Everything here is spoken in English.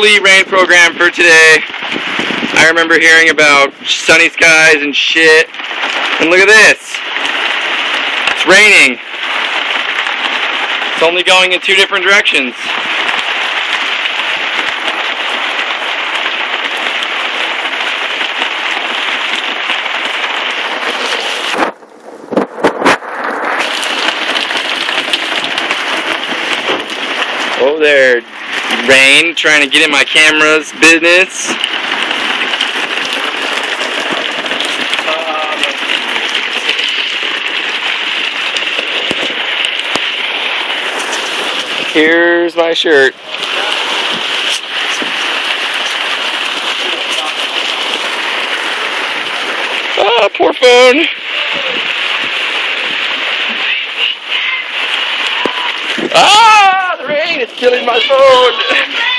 early rain program for today. I remember hearing about sunny skies and shit. And look at this. It's raining. It's only going in two different directions. Oh there, rain, trying to get in my camera's business. Here's my shirt. Ah, poor phone. Ah, the rain is killing my phone.